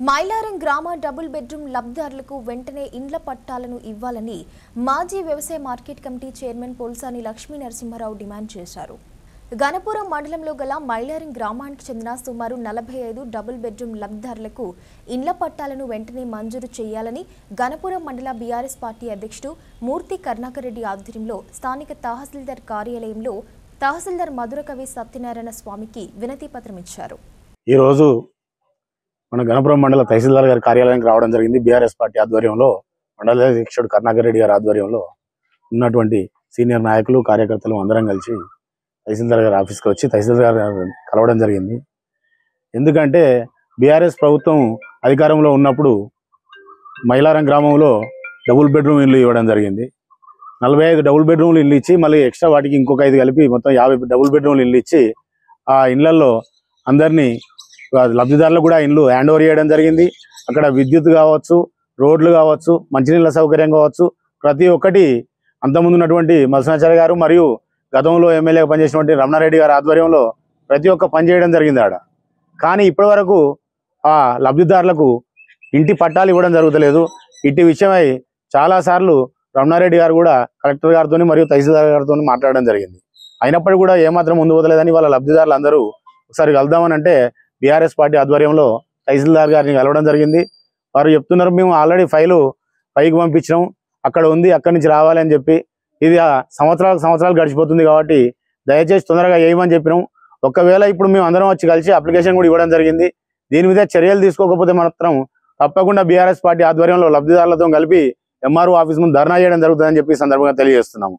మైలారం గ్రామ double bedroom లబ్ధిదారులకు వెంటనే ఇండ్ల పట్టాలను ఇవ్వాలని మాజీ వ్యవసాయ market committee chairman Polsani Lakshmi Narasimha Rao demand చేశారు. గణపురం మండలంలో గల మైలారం గ్రామానికి చెందిన సుమారు 45 డబుల్ బెడ్రూమ్ లబ్ధిదారులకు ఇండ్ల పట్టాలను వెంటనే మంజూరు చేయాలని గణపురం మండల బీఆర్ఎస్ పార్టీ అధ్యక్షుడు మూర్తి కరుణాకర్ రెడ్డి ఆధ్వర్యంలో స్థానిక తహసీల్దార్ కార్యాలయంలో తహసీల్దార్ మధురకవి సత్యనారాయణ స్వామికి వినతి పత్రం ఇచ్చారు. ఈ రోజు మన గణపురం మండల తహసీల్దార్ గారి కార్యాలయానికి రావడం జరిగింది. బీఆర్ఎస్ పార్టీ ఆధ్వర్యంలో మండల అధ్యక్షుడు కరుణాకర్ రెడ్డి గారి ఆధ్వర్యంలో ఉన్నటువంటి సీనియర్ నాయకులు కార్యకర్తలు అందరం కలిసి తహసీల్దార్ గారి ఆఫీస్కి వచ్చి తహసీల్దార్ గారు కలవడం జరిగింది. ఎందుకంటే బీఆర్ఎస్ ప్రభుత్వం అధికారంలో ఉన్నప్పుడు మైలారం గ్రామంలో డబుల్ బెడ్రూమ్ ఇల్లు ఇవ్వడం జరిగింది. 45 డబుల్ బెడ్రూమ్లు ఇల్లు ఇచ్చి మళ్ళీ ఎక్స్ట్రా వాటికి ఇంకొక 5 కలిపి మొత్తం 50 డబుల్ బెడ్రూమ్లు ఇల్లు ఇచ్చి ఆ ఇళ్లలో అందరినీ లబ్ధిదారులకు కూడా ఇండ్లు హ్యాండ్ ఓవర్ చేయడం జరిగింది. అక్కడ విద్యుత్ కావచ్చు, రోడ్లు కావచ్చు, మంచినీళ్ళ సౌకర్యం కావచ్చు, ప్రతి ఒక్కటి అంతకుముందు ఉన్నటువంటి మల్సనాచార్య గారు మరియు గతంలో ఎమ్మెల్యేగా పనిచేసినటువంటి రమణారెడ్డి గారి ఆధ్వర్యంలో ప్రతి ఒక్క పని చేయడం జరిగింది ఆడ. కానీ ఇప్పటి వరకు ఆ లబ్ధిదారులకు ఇంటి పట్టాలు ఇవ్వడం జరుగుతలేదు. ఇట్టి విషయమై చాలాసార్లు రమణారెడ్డి గారు కూడా కలెక్టర్ గారితో మరియు తహసీల్దార్ గారితో మాట్లాడడం జరిగింది. అయినప్పటికీ కూడా ఏమాత్రం ముందు వదలేదని వాళ్ళ లబ్ధిదారులు అందరూ ఒకసారి కలుద్దామని అంటే బీఆర్ఎస్ పార్టీ ఆధ్వర్యంలో తహసీల్దార్ గారిని కలవడం జరిగింది. వారు చెప్తున్నారు, మేము ఆల్రెడీ ఫైలు పైకి పంపించినాం, అక్కడ ఉంది, అక్కడి నుంచి రావాలి అని చెప్పి. ఇది సంవత్సరాలు గడిచిపోతుంది కాబట్టి దయచేసి తొందరగా వేయమని చెప్పినాం. ఒకవేళ ఇప్పుడు మేము అందరం వచ్చి కలిసి అప్లికేషన్ కూడా ఇవ్వడం జరిగింది. దీని మీద చర్యలు తీసుకోకపోతే మాత్రం తప్పకుండా బీఆర్ఎస్ పార్టీ ఆధ్వర్యంలో లబ్ధిదారులతో కలిపి ఎంఆర్ఓ ఆఫీస్ ముందు ధర్నా చేయడం జరుగుతుందని చెప్పి సందర్భంగా తెలియజేస్తున్నాము.